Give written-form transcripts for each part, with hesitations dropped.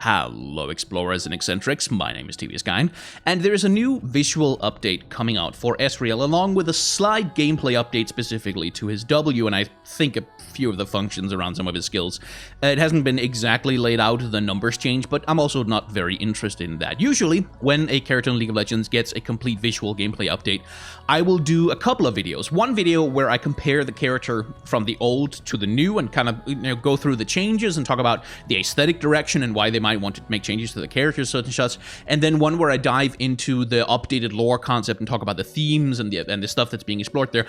Hello explorers and eccentrics, my name is TVS Guy, and there is a new visual update coming out for Ezreal, along with a slight gameplay update specifically to his W, and I think a few of the functions around some of his skills. It hasn't been exactly laid out, the numbers change, but I'm also not very interested in that. Usually, when a character in League of Legends gets a complete visual gameplay update, I will do a couple of videos. One video where I compare the character from the old to the new and kind of go through the changes and talk about the aesthetic direction and why they might want to make changes to the characters, certain shots, and then one where I dive into the updated lore concept and talk about the themes and the stuff that's being explored there.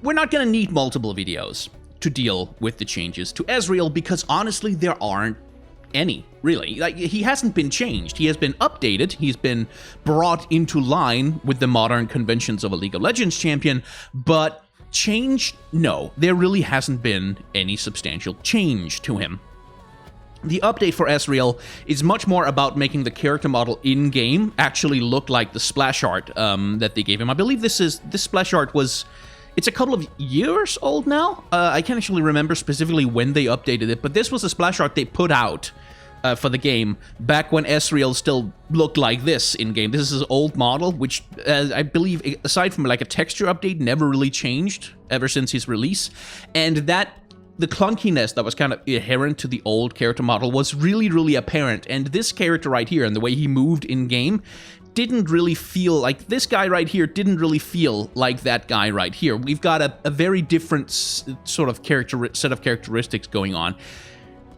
We're not going to need multiple videos to deal with the changes to Ezreal because honestly there aren't any, really. Like, he hasn't been changed. He has been updated. He's been brought into line with the modern conventions of a League of Legends champion, but change? No, there really hasn't been any substantial change to him. The update for Ezreal is much more about making the character model in-game actually look like the splash art that they gave him. I believe this splash art was... It's a couple of years old now. I can't actually remember specifically when they updated it, but this was a splash art they put out for the game back when Ezreal still looked like this in-game. This is his old model, which I believe, aside from like a texture update, never really changed ever since his release. And the clunkiness that was kind of inherent to the old character model was really, really apparent. And this character right here, and the way he moved in-game, didn't really feel like this guy right here didn't really feel like that guy right here. We've got a very different sort of set of characteristics going on.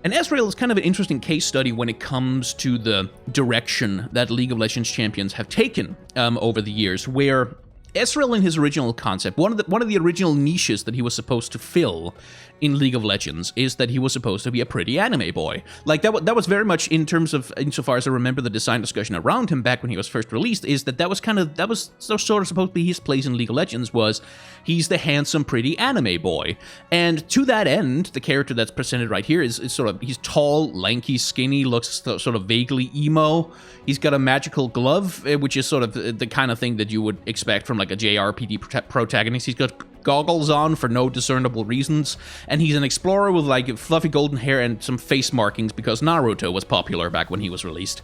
And Ezreal is kind of an interesting case study when it comes to the direction that League of Legends champions have taken over the years, where Ezreal in his original concept, one of the original niches that he was supposed to fill in League of Legends is that he was supposed to be a pretty anime boy. Like, that was very much insofar as I remember the design discussion around him back when he was first released, is that was sort of supposed to be his place in League of Legends, was he's the handsome, pretty anime boy. And to that end, the character that's presented right here is sort of, he's tall, lanky, skinny, looks sort of vaguely emo. He's got a magical glove, which is sort of the kind of thing that you would expect from like a JRPG protagonist. He's got goggles on for no discernible reasons, and he's an explorer with like fluffy golden hair and some face markings because Naruto was popular back when he was released.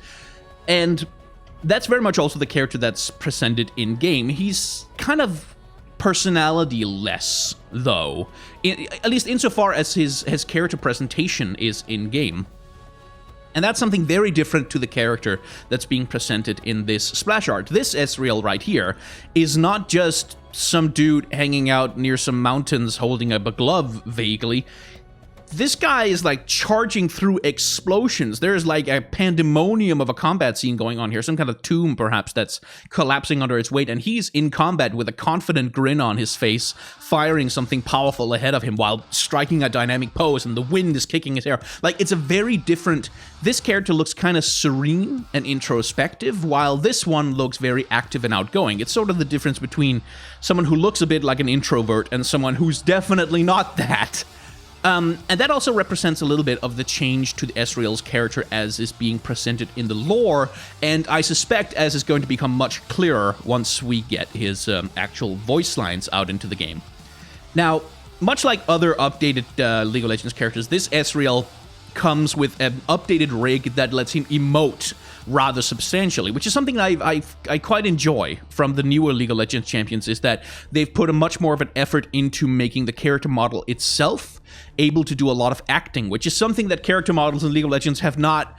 And that's very much also the character that's presented in-game. He's kind of personality-less, though, at least insofar as his character presentation is in-game. And that's something very different to the character that's being presented in this splash art. This Ezreal right here is not just some dude hanging out near some mountains holding up a glove vaguely. This guy is like charging through explosions. There's like a pandemonium of a combat scene going on here. Some kind of tomb, perhaps, that's collapsing under its weight. And he's in combat with a confident grin on his face, firing something powerful ahead of him while striking a dynamic pose, and the wind is kicking his hair. Like, it's a very different... This character looks kind of serene and introspective, while this one looks very active and outgoing. It's sort of the difference between someone who looks a bit like an introvert and someone who's definitely not that. And that also represents a little bit of the change to the Ezreal's character as is being presented in the lore, and I suspect as is going to become much clearer once we get his actual voice lines out into the game. Now, much like other updated League of Legends characters, this Ezreal comes with an updated rig that lets him emote rather substantially, which is something I quite enjoy from the newer League of Legends champions, is that they've put a much more of an effort into making the character model itself able to do a lot of acting, which is something that character models in League of Legends have not,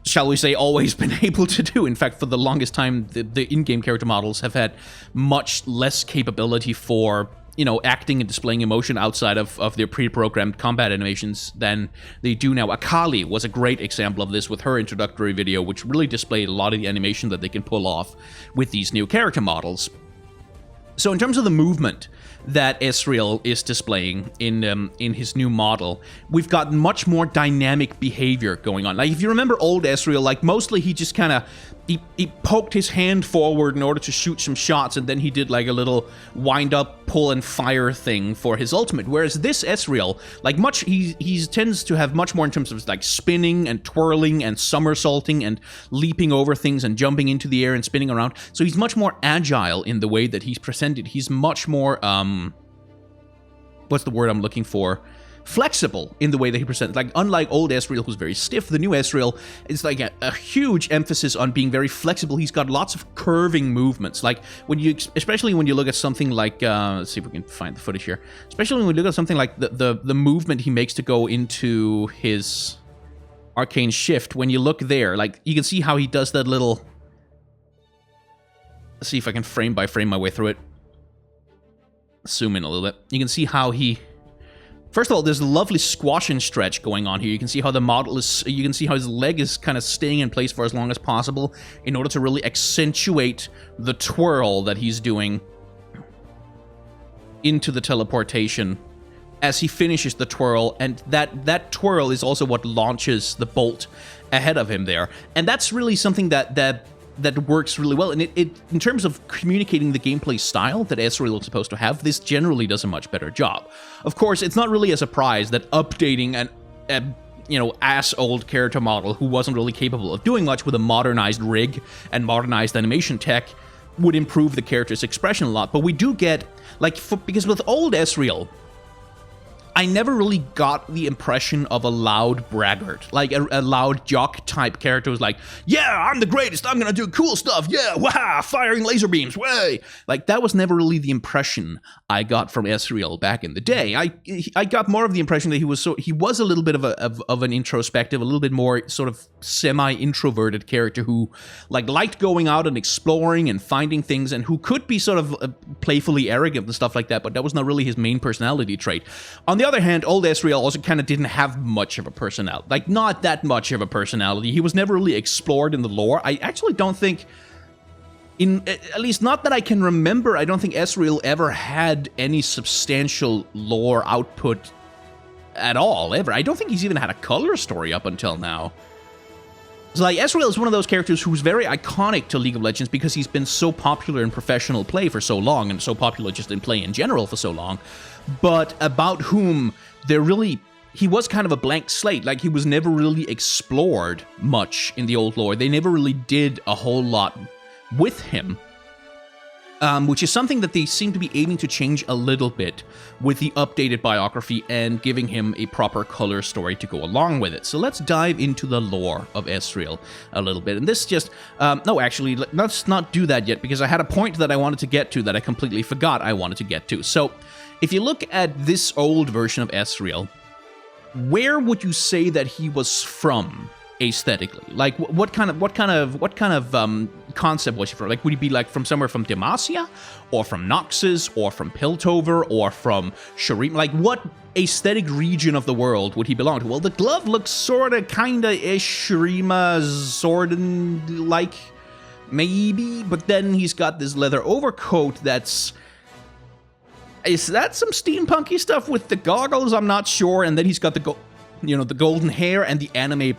shall we say, always been able to do. In fact, for the longest time, the in-game character models have had much less capability for, you know, acting and displaying emotion outside of their pre-programmed combat animations than they do now. Akali was a great example of this with her introductory video, which really displayed a lot of the animation that they can pull off with these new character models. So in terms of the movement that Ezreal is displaying in his new model, we've got much more dynamic behavior going on. Like, if you remember old Ezreal, like, mostly he just kind of he poked his hand forward in order to shoot some shots, and then he did like a little wind up, pull and fire thing for his ultimate. Whereas this Ezreal, like, he tends to have much more in terms of like spinning and twirling and somersaulting and leaping over things and jumping into the air and spinning around. So he's much more agile in the way that he's presented. He's much more what's the word I'm looking for? flexible in the way that he presents. Like, unlike old Ezreal, who's very stiff, the new Ezreal is like a huge emphasis on being very flexible. He's got lots of curving movements. Like, especially when you look at something like, let's see if we can find the footage here. Especially when we look at something like the movement he makes to go into his arcane shift. When you look there, like, you can see how he does that little... Let's see if I can frame by frame my way through it. Zoom in a little bit. You can see how he... First of all, there's a lovely squash and stretch going on here. You can see how the model is... You can see how his leg is kind of staying in place for as long as possible in order to really accentuate the twirl that he's doing into the teleportation as he finishes the twirl. And that twirl is also what launches the bolt ahead of him there. And that's really something that works really well, and it in terms of communicating the gameplay style that Ezreal is supposed to have, this generally does a much better job. Of course, it's not really a surprise that updating an ass-old character model who wasn't really capable of doing much with a modernized rig and modernized animation tech would improve the character's expression a lot. But we do get, because with old Ezreal, I never really got the impression of a loud braggart, like a loud jock-type character who's like, yeah, I'm the greatest, I'm gonna do cool stuff, yeah, wah, firing laser beams, way! Like, that was never really the impression I got from Ezreal back in the day. I got more of the impression that he was a little bit of an introspective, a little bit more sort of semi-introverted character who, liked going out and exploring and finding things, and who could be sort of playfully arrogant and stuff like that, but that was not really his main personality trait. On the other hand, old Ezreal also kind of didn't have much of a personality. Like, not that much of a personality. He was never really explored in the lore. I actually don't think, at least not that I can remember, I don't think Ezreal ever had any substantial lore output at all, ever. I don't think he's even had a color story up until now. So, Ezreal is one of those characters who's very iconic to League of Legends because he's been so popular in professional play for so long, and so popular just in play in general for so long, but about whom he was kind of a blank slate. Like, he was never really explored much in the old lore. They never really did a whole lot with him, which is something that they seem to be aiming to change a little bit with the updated biography and giving him a proper color story to go along with it. So let's dive into the lore of Ezreal a little bit. And this just... no, actually, let's not do that yet, because I had a point that I wanted to get to that I completely forgot I wanted to get to. So, if you look at this old version of Ezreal, where would you say that he was from aesthetically? Like, what kind of concept was he from? Like, would he be from somewhere from Demacia, or from Noxus, or from Piltover, or from Shurima? Like, what aesthetic region of the world would he belong to? Well, the glove looks sorta, kinda-ish Shurima, Zordon-like, maybe, but then he's got this leather overcoat that's... Is that some steampunky stuff with the goggles? I'm not sure. And then he's got the golden hair and the anime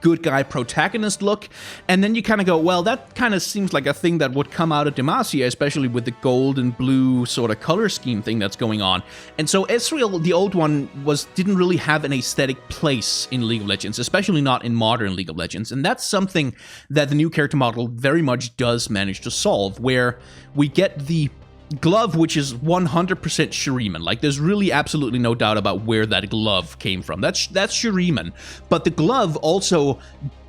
good guy protagonist look. And then you kind of go, well, that kind of seems like a thing that would come out of Demacia, especially with the gold and blue sort of color scheme thing that's going on. And so Ezreal, the old one, didn't really have an aesthetic place in League of Legends, especially not in modern League of Legends. And that's something that the new character model very much does manage to solve, where we get the glove, which is 100% Shuriman. Like, there's really absolutely no doubt about where that glove came from. That's Shuriman. But the glove also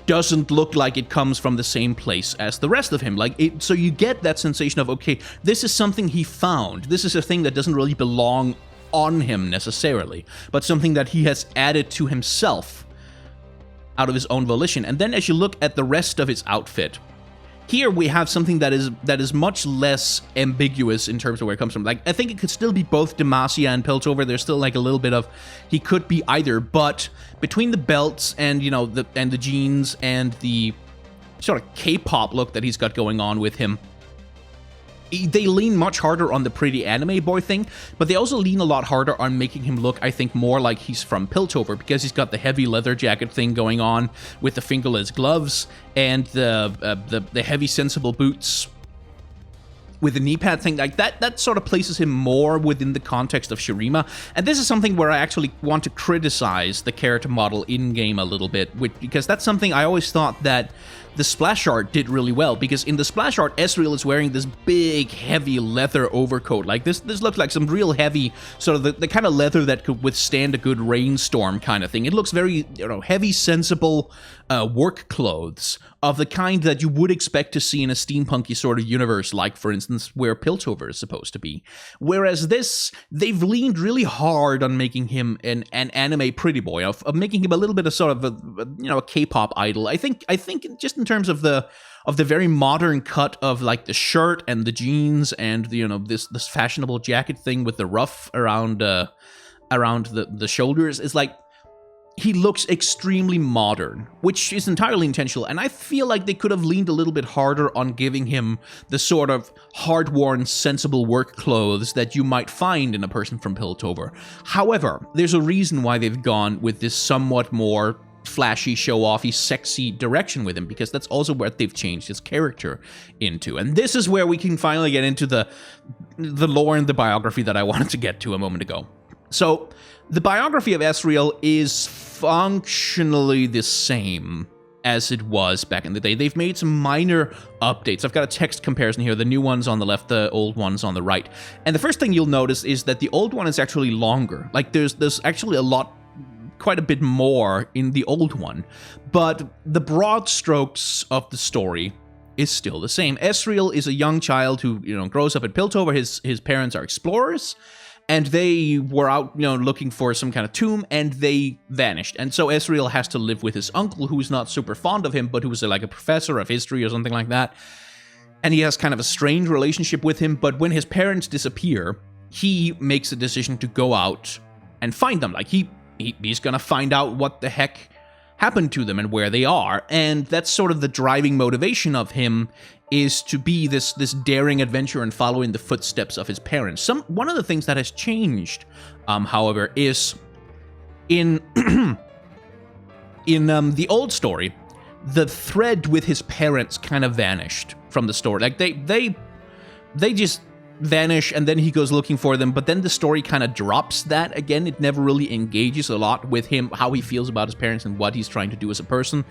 doesn't look like it comes from the same place as the rest of him. So you get that sensation of, okay, this is something he found. This is a thing that doesn't really belong on him necessarily, but something that he has added to himself out of his own volition. And then as you look at the rest of his outfit, here we have something that is much less ambiguous in terms of where it comes from. Like, I think it could still be both Demacia and Piltover. There's still like a little bit of, he could be either, but between the belts and, the jeans and the sort of K-pop look that he's got going on with him, they lean much harder on the pretty anime boy thing, but they also lean a lot harder on making him look, I think, more like he's from Piltover, because he's got the heavy leather jacket thing going on with the fingerless gloves and the heavy sensible boots with the knee pad thing. Like, that sort of places him more within the context of Shurima. And this is something where I actually want to criticize the character model in-game a little bit, because that's something I always thought that the splash art did really well, because in the splash art, Ezreal is wearing this big, heavy leather overcoat. Like, this looks like some real heavy, sort of the kind of leather that could withstand a good rainstorm kind of thing. It looks very, heavy, sensible work clothes of the kind that you would expect to see in a steampunky sort of universe, like, for instance, where Piltover is supposed to be. Whereas this, they've leaned really hard on making him an anime pretty boy, of making him a little bit of sort of a K-pop idol. I think just in terms of the very modern cut of, like, the shirt and the jeans and this fashionable jacket thing with the ruff around the shoulders, is like, he looks extremely modern, which is entirely intentional, and I feel like they could have leaned a little bit harder on giving him the sort of hard-worn, sensible work clothes that you might find in a person from Piltover. However, there's a reason why they've gone with this somewhat more flashy, show-offy, sexy direction with him, because that's also what they've changed his character into. And this is where we can finally get into the lore and the biography that I wanted to get to a moment ago. So, the biography of Ezreal is functionally the same as it was back in the day. They've made some minor updates. I've got a text comparison here, the new one's on the left, the old one's on the right. And the first thing you'll notice is that the old one is actually longer. Like, there's actually quite a bit more in the old one. But the broad strokes of the story is still the same. Ezreal is a young child who, grows up in Piltover. His parents are explorers, and they were out, looking for some kind of tomb, and they vanished. And so Ezreal has to live with his uncle, who's not super fond of him, but who's like a professor of history or something like that. And he has kind of a strained relationship with him, but when his parents disappear, he makes a decision to go out and find them. Like, he's gonna find out what the heck happened to them and where they are. And that's sort of the driving motivation of him, is to be this daring adventurer and follow in the footsteps of his parents. One of the things that has changed, however, is in the old story, the thread with his parents kind of vanished from the story. Like, they just vanish, and then he goes looking for them, but then the story kind of drops that again. It never really engages a lot with him, how he feels about his parents and what he's trying to do as a person.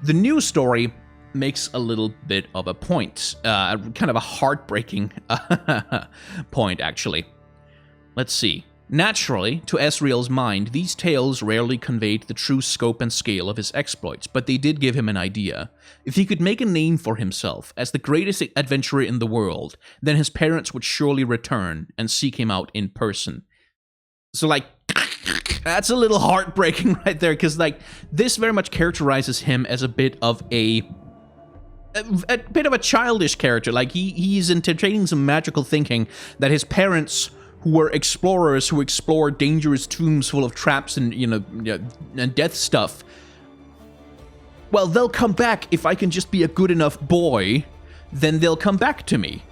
The new story makes a little bit of a point, kind of a heartbreaking point, actually. Let's see. Naturally, to Ezreal's mind, these tales rarely conveyed the true scope and scale of his exploits, but they did give him an idea. If he could make a name for himself as the greatest adventurer in the world, then his parents would surely return and seek him out in person. So, like, that's a little heartbreaking right there, because, like, this very much characterizes him as a bit of a childish character. Like, he's entertaining some magical thinking that his parents, who were explorers who explored dangerous tombs full of traps and, and death stuff, well, they'll come back if I can just be a good enough boy, then they'll come back to me.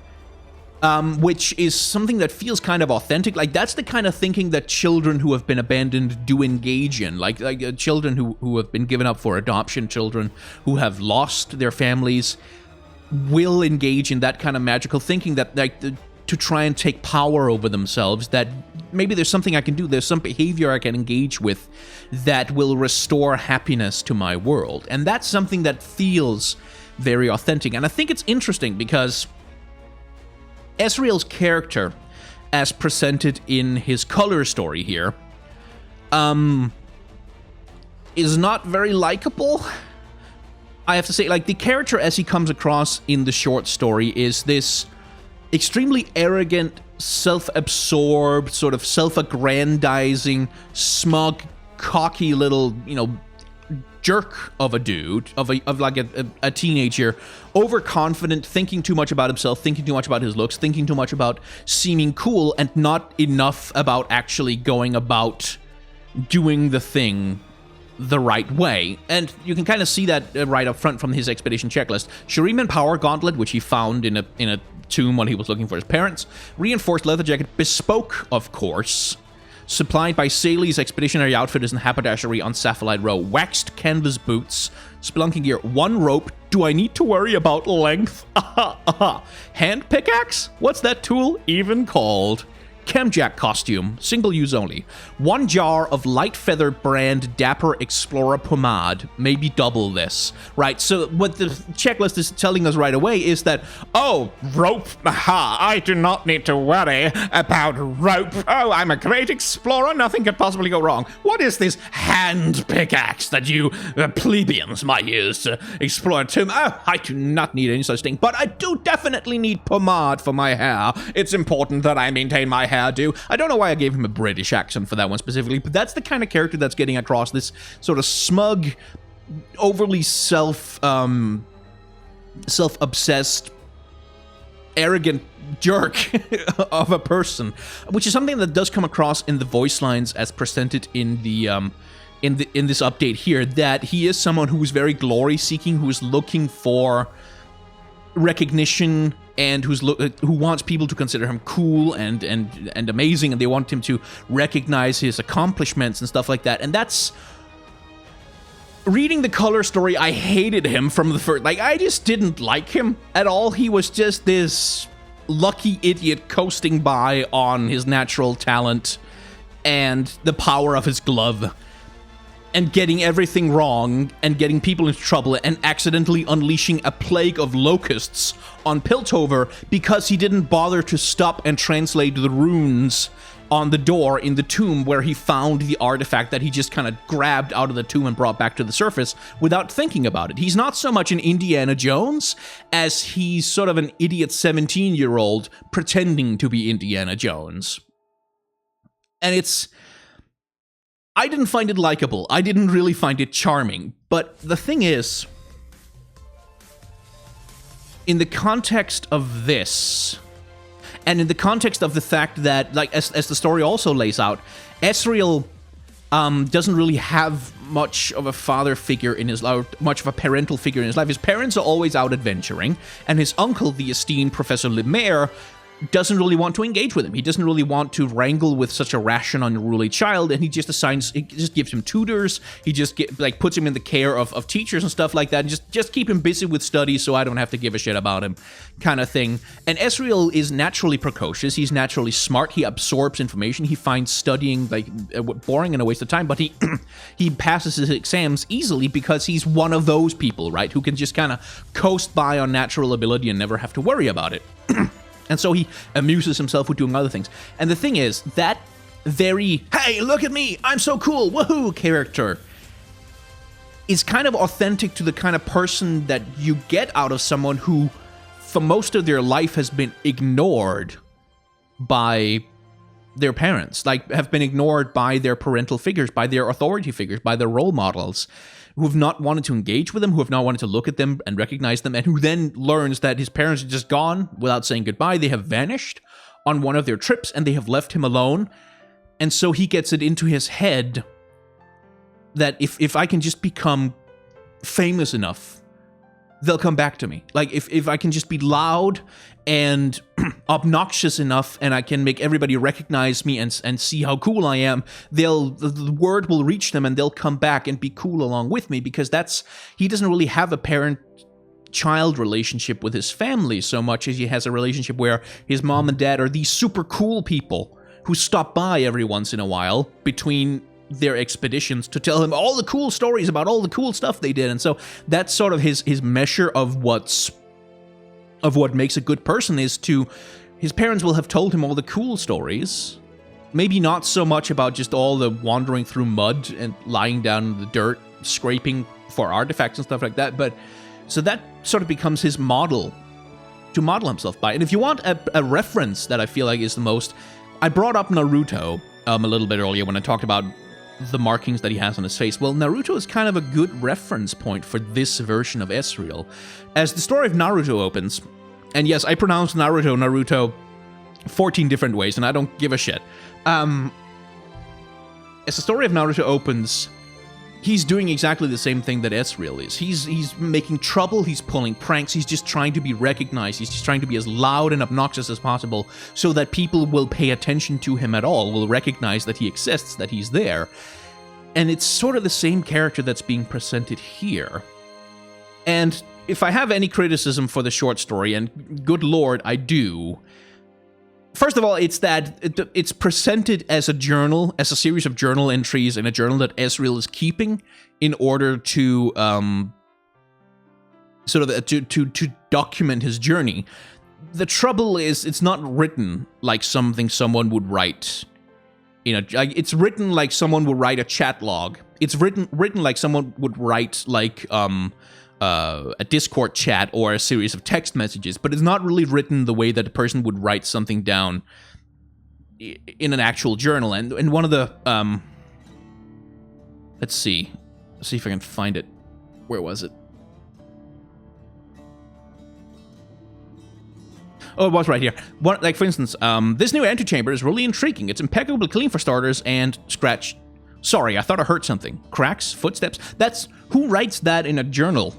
Which is something that feels kind of authentic. Like, that's the kind of thinking that children who have been abandoned do engage in. Like children who have been given up for adoption, children who have lost their families, will engage in that kind of magical thinking, that, like, to try and take power over themselves, that maybe there's something I can do, there's some behavior I can engage with that will restore happiness to my world. And that's something that feels very authentic. And I think it's interesting because Ezreal's character, as presented in his color story here, is not very likable. I have to say, like, the character as he comes across in the short story is this extremely arrogant, self-absorbed, sort of self-aggrandizing, smug, cocky little, jerk of a dude, of like a teenager, overconfident, thinking too much about himself, thinking too much about his looks, thinking too much about seeming cool, and not enough about actually going about doing the thing the right way. And you can kind of see that right up front from his expedition checklist. Shuriman Power Gauntlet, which he found in a tomb while he was looking for his parents. Reinforced leather jacket, bespoke, of course, supplied by Saley's expeditionary outfitters and haberdashery on Sapphire Row. Waxed canvas boots, spelunking gear, one rope. Do I need to worry about length? Hand pickaxe? What's that tool even called? Chemjack costume, single use only. 1 jar of Light Feather brand Dapper Explorer pomade, maybe double this, right? So what the checklist is telling us right away is that, oh, rope, aha, I do not need to worry about rope. Oh, I'm a great explorer, nothing could possibly go wrong. What is this hand pickaxe that you plebeians might use to explore a tomb? Oh, I do not need any such thing, but I do definitely need pomade for my hair. It's important that I maintain my hairdo. I don't know why I gave him a British accent for that one specifically, but that's the kind of character that's getting across, this sort of smug, overly self-obsessed, arrogant jerk of a person, which is something that does come across in the voice lines as presented in the in this update here, that he is someone who is very glory-seeking, who is looking for recognition, and who wants people to consider him cool and amazing, and they want him to recognize his accomplishments and stuff like that. And that's, reading the color story, I hated him from the first. Like, I just didn't like him at all. He was just this lucky idiot coasting by on his natural talent and the power of his glove, and getting everything wrong, and getting people into trouble, and accidentally unleashing a plague of locusts on Piltover because he didn't bother to stop and translate the runes on the door in the tomb where he found the artifact that he just kind of grabbed out of the tomb and brought back to the surface without thinking about it. He's not so much an Indiana Jones as he's sort of an idiot 17-year-old pretending to be Indiana Jones. And I didn't find it likable. I didn't really find it charming. But the thing is, in the context of this, and in the context of the fact that, like, as the story also lays out, Ezreal doesn't really have much of a father figure in his life, much of a parental figure in his life. His parents are always out adventuring, and his uncle, the esteemed Professor Lemaire, doesn't really want to engage with him. He doesn't really want to wrangle with such a rash and unruly child, and he just gives him tutors. He just puts him in the care of teachers and stuff like that, and just keep him busy with studies so I don't have to give a shit about him, kind of thing. And Ezreal is naturally precocious. He's naturally smart. He absorbs information. He finds studying boring and a waste of time, but he passes his exams easily because he's one of those people, right, who can just kind of coast by on natural ability and never have to worry about it. And so he amuses himself with doing other things. And the thing is, that very, hey, look at me, I'm so cool, woohoo, character is kind of authentic to the kind of person that you get out of someone who, for most of their life, has been ignored by their parents, like, have been ignored by their parental figures, by their authority figures, by their role models, who have not wanted to engage with them, who have not wanted to look at them and recognize them, and who then learns that his parents are just gone without saying goodbye. They have vanished on one of their trips, and they have left him alone. And so he gets it into his head that if I can just become famous enough, they'll come back to me. Like, if I can just be loud and obnoxious enough, and I can make everybody recognize me and see how cool I am, the word will reach them, and they'll come back and be cool along with me, because he doesn't really have a parent-child relationship with his family so much as he has a relationship where his mom and dad are these super cool people who stop by every once in a while between their expeditions to tell him all the cool stories about all the cool stuff they did. And so that's sort of his measure of what makes a good person, is to, his parents will have told him all the cool stories, maybe not so much about just all the wandering through mud and lying down in the dirt, scraping for artifacts and stuff like that, but so that sort of becomes his model to model himself by. And if you want a reference that I feel like is the most, I brought up Naruto a little bit earlier when I talked about the markings that he has on his face. Well, Naruto is kind of a good reference point for this version of Ezreal. As the story of Naruto opens, and yes, I pronounced Naruto 14 different ways, and I don't give a shit. As the story of Naruto opens, he's doing exactly the same thing that Ezreal is. He's making trouble, he's pulling pranks, he's just trying to be recognized, he's just trying to be as loud and obnoxious as possible so that people will pay attention to him at all, will recognize that he exists, that he's there. And it's sort of the same character that's being presented here. And if I have any criticism for the short story, and good lord, I do, first of all, it's that it's presented as a journal, as a series of journal entries in a journal that Ezreal is keeping in order to sort of to document his journey. The trouble is, it's not written like something someone would write. It's written like someone would write a chat log. It's written like someone would write like a Discord chat or a series of text messages, but it's not really written the way that a person would write something down in an actual journal. And one of the let's see if I can find it. Where was it? Oh, it was right here. Like, for instance, this new antechamber is really intriguing. It's impeccably clean for starters, and scratch. Sorry, I thought I heard something. Cracks? Footsteps? That's... Who writes that in a journal?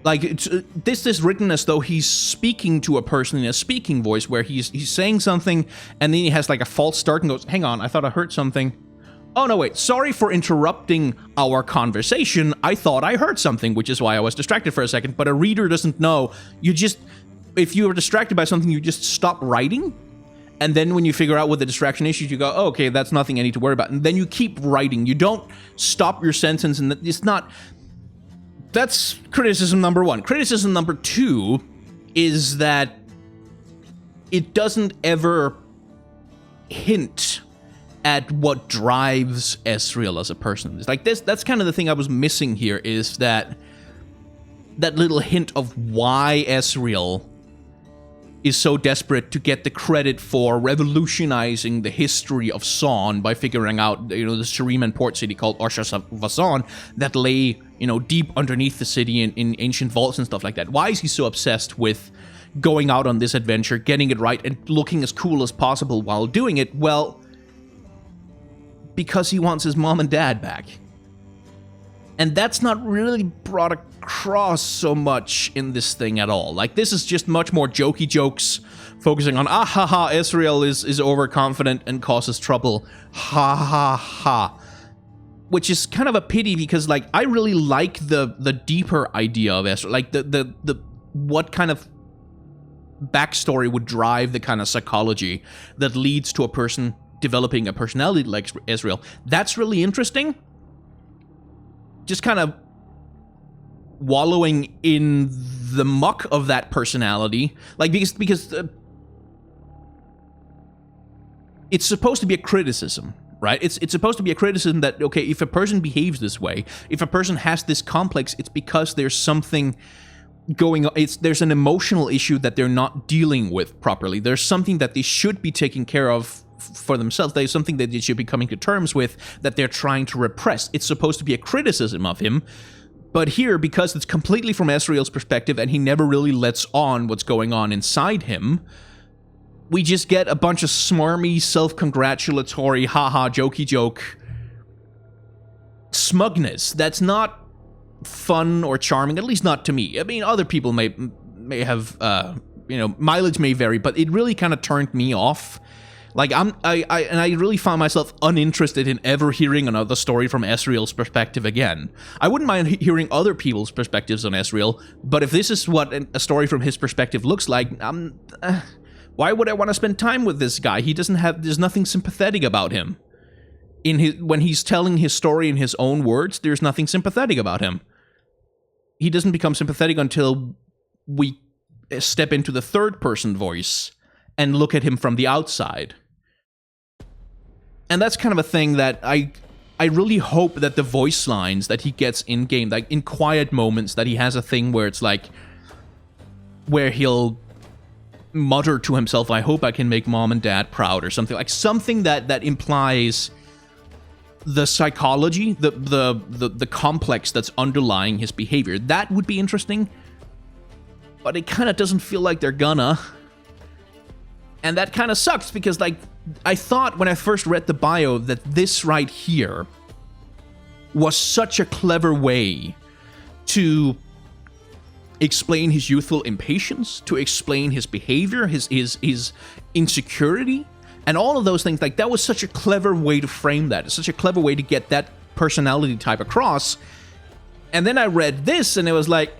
Like, this is written as though he's speaking to a person in a speaking voice, where he's saying something, and then he has, like, a false start and goes, hang on, I thought I heard something. Oh, no, wait. Sorry for interrupting our conversation. I thought I heard something, which is why I was distracted for a second. But a reader doesn't know. You just... If you were distracted by something, you just stop writing, and then when you figure out what the distraction is, you go, oh, okay, that's nothing I need to worry about, and then you keep writing. You don't stop your sentence, and it's not... That's criticism number one. Criticism number two is that it doesn't ever hint at what drives Ezreal as a person. It's like this. That's kind of the thing I was missing here, is that little hint of why Ezreal is so desperate to get the credit for revolutionizing the history of Zaun by figuring out, the Shuriman port city called Vasan that lay, deep underneath the city in ancient vaults and stuff like that. Why is he so obsessed with going out on this adventure, getting it right, and looking as cool as possible while doing it? Well, because he wants his mom and dad back. And that's not really brought across so much in this thing at all. Like, this is just much more jokey jokes, focusing on, haha, Ezreal is overconfident and causes trouble. Ha ha ha. Which is kind of a pity, because, like, I really like the deeper idea of Ezreal. Like, the what kind of backstory would drive the kind of psychology that leads to a person developing a personality like Ezreal. That's really interesting. Just kind of wallowing in the muck of that personality, like, because it's supposed to be a criticism, right? It's supposed to be a criticism that, okay, if a person behaves this way, if a person has this complex, it's because there's something going on. There's an emotional issue that they're not dealing with properly. There's something that they should be taking care of for themselves. There's something that they should be coming to terms with that they're trying to repress. It's supposed to be a criticism of him, but here, because it's completely from Ezreal's perspective and he never really lets on what's going on inside him, we just get a bunch of smarmy, self-congratulatory, haha, jokey joke smugness that's not fun or charming, at least not to me. I mean, other people may have, mileage may vary, but it really kind of turned me off. Like, I really found myself uninterested in ever hearing another story from Ezreal's perspective again. I wouldn't mind hearing other people's perspectives on Ezreal, but if this is what a story from his perspective looks like, why would I want to spend time with this guy? There's nothing sympathetic about him. When he's telling his story in his own words, there's nothing sympathetic about him. He doesn't become sympathetic until we step into the third-person voice and look at him from the outside. And that's kind of a thing that I really hope that the voice lines that he gets in-game, like in quiet moments, that he has a thing where it's like, where he'll mutter to himself, I hope I can make mom and dad proud, or something. Like something that implies the psychology, the complex that's underlying his behavior. That would be interesting. But it kind of doesn't feel like they're gonna. And that kind of sucks, because, like, I thought when I first read the bio that this right here was such a clever way to explain his youthful impatience, to explain his behavior, his insecurity, and all of those things. Like, that was such a clever way to frame that. It's such a clever way to get that personality type across. And then I read this, and it was like,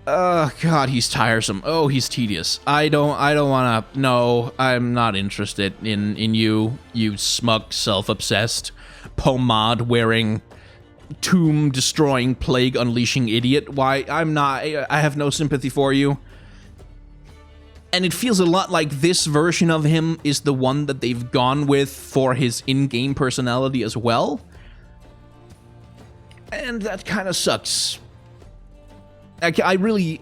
Oh god, he's tiresome. Oh, he's tedious. I don't wanna. No, I'm not interested in you, you smug, self-obsessed, pomade wearing, tomb destroying, plague unleashing idiot. Why, I have no sympathy for you. And it feels a lot like this version of him is the one that they've gone with for his in-game personality as well. And that kind of sucks. I really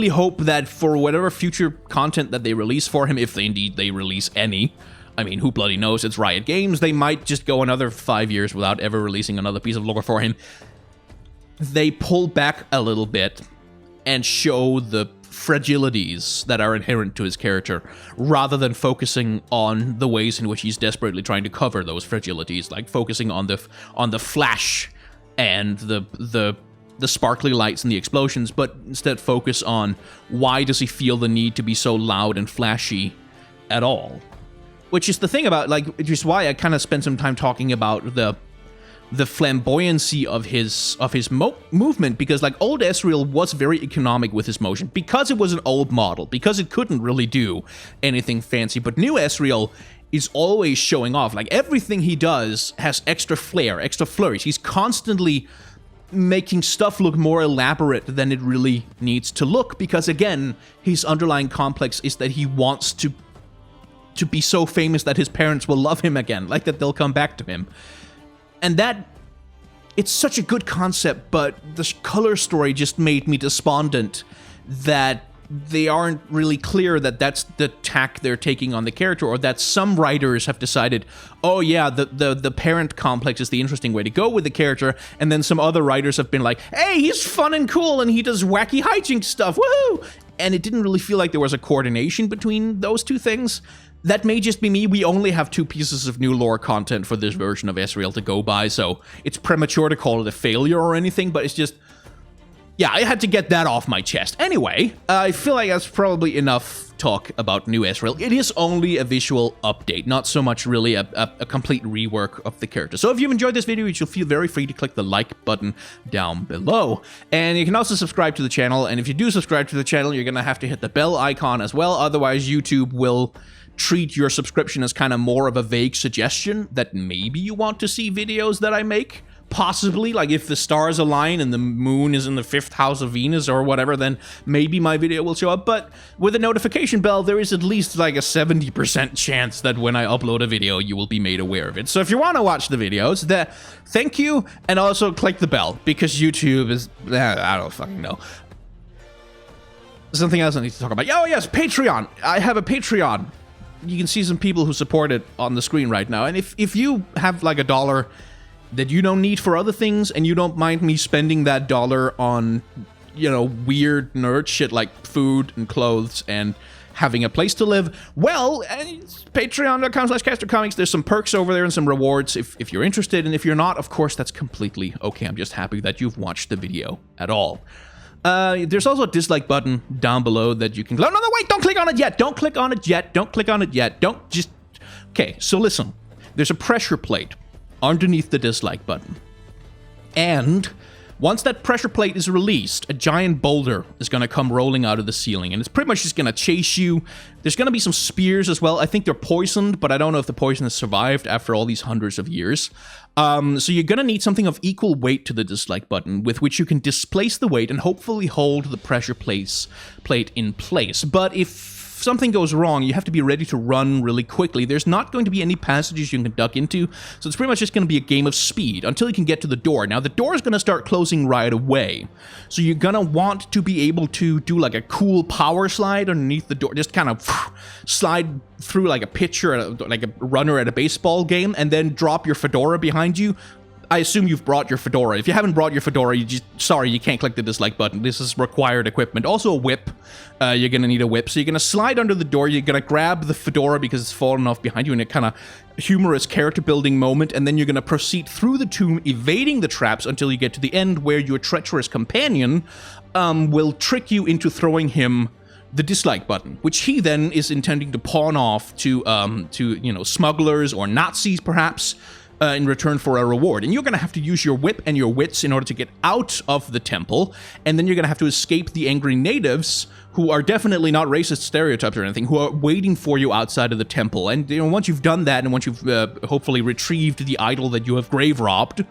hope that for whatever future content that they release for him, if they indeed they release any, I mean, who bloody knows, it's Riot Games, they might just go another 5 years without ever releasing another piece of lore for him. They pull back a little bit and show the fragilities that are inherent to his character, rather than focusing on the ways in which he's desperately trying to cover those fragilities, like focusing on the flash and the sparkly lights and the explosions, but instead focus on why does he feel the need to be so loud and flashy at all. Which is the thing about, like, which is why I kind of spent some time talking about the flamboyancy of his movement, because, like, old Ezreal was very economic with his motion, because it was an old model, because it couldn't really do anything fancy, but new Ezreal is always showing off. Like, everything he does has extra flair, extra flourish. He's constantly making stuff look more elaborate than it really needs to look, because again, his underlying complex is that he wants to be so famous that his parents will love him again, like that they'll come back to him. And that, it's such a good concept, but the color story just made me despondent that they aren't really clear that that's the tack they're taking on the character, or that some writers have decided, oh yeah, the parent complex is the interesting way to go with the character, and then some other writers have been like, hey, he's fun and cool, and he does wacky hijinks stuff, woohoo! And it didn't really feel like there was a coordination between those two things. That may just be me. We only have 2 pieces of new lore content for this version of Ezreal to go by, so it's premature to call it a failure or anything, but it's just, yeah, I had to get that off my chest. Anyway, I feel like that's probably enough talk about new Ezreal. It is only a visual update, not so much really a complete rework of the character. So if you've enjoyed this video, you should feel very free to click the like button down below. And you can also subscribe to the channel, and if you do subscribe to the channel, you're gonna have to hit the bell icon as well, otherwise YouTube will treat your subscription as kind of more of a vague suggestion that maybe you want to see videos that I make. Possibly, like if the stars align and the moon is in the 5th house of Venus or whatever, then maybe my video will show up. But with a notification bell, there is at least like a 70% chance that when I upload a video, you will be made aware of it. So if you want to watch the videos, thank you, and also click the bell, because YouTube is, I don't fucking know. Something else I need to talk about. Oh yes, Patreon. I have a Patreon. You can see some people who support it on the screen right now. And if you have like $1 that you don't need for other things, and you don't mind me spending that $1 on, you know, weird nerd shit like food and clothes and having a place to live, well, patreon.com/castercomics. There's some perks over there and some rewards if you're interested, and if you're not, of course, that's completely okay. I'm just happy that you've watched the video at all. There's also a dislike button down below that you can... No, wait, don't click on it yet! Don't click on it yet! Don't click on it yet! Don't just... Okay, so listen. There's a pressure plate underneath the dislike button. And once that pressure plate is released, a giant boulder is going to come rolling out of the ceiling, and it's pretty much just going to chase you. There's going to be some spears as well. I think they're poisoned, but I don't know if the poison has survived after all these hundreds of years. So you're going to need something of equal weight to the dislike button, with which you can displace the weight and hopefully hold the pressure plate in place. But if something goes wrong, you have to be ready to run really quickly. There's not going to be any passages you can duck into, so it's pretty much just going to be a game of speed until you can get to the door. Now, the door is going to start closing right away, so you're going to want to be able to do like a cool power slide underneath the door, just kind of slide through like a pitcher, like a runner at a baseball game, and then drop your fedora behind you. I assume you've brought your fedora. If you haven't brought your fedora, sorry, you can't click the dislike button. This is required equipment. Also a whip. You're going to need a whip. So you're going to slide under the door. You're going to grab the fedora because it's fallen off behind you in a kind of humorous character building moment. And then you're going to proceed through the tomb, evading the traps until you get to the end, where your treacherous companion will trick you into throwing him the dislike button, which he then is intending to pawn off to you know, smugglers or Nazis, perhaps. in return for a reward. And you're going to have to use your whip and your wits in order to get out of the temple, and then you're going to have to escape the angry natives, who are definitely not racist stereotypes or anything, who are waiting for you outside of the temple. And once you've done that, and once you've hopefully retrieved the idol that you have grave robbed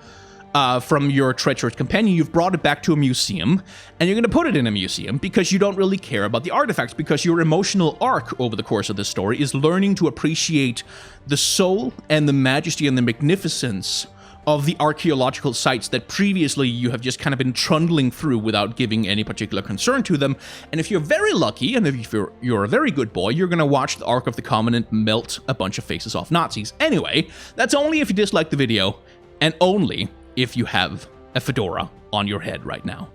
from your treacherous companion, you've brought it back to a museum, and you're going to put it in a museum because you don't really care about the artifacts, because your emotional arc over the course of this story is learning to appreciate the soul and the majesty and the magnificence of the archaeological sites that previously you have just kind of been trundling through without giving any particular concern to them. And if you're very lucky, and if you're a very good boy, you're going to watch the Ark of the Covenant melt a bunch of faces off Nazis. Anyway, that's only if you dislike the video, and only if you have a fedora on your head right now.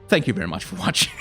Thank you very much for watching.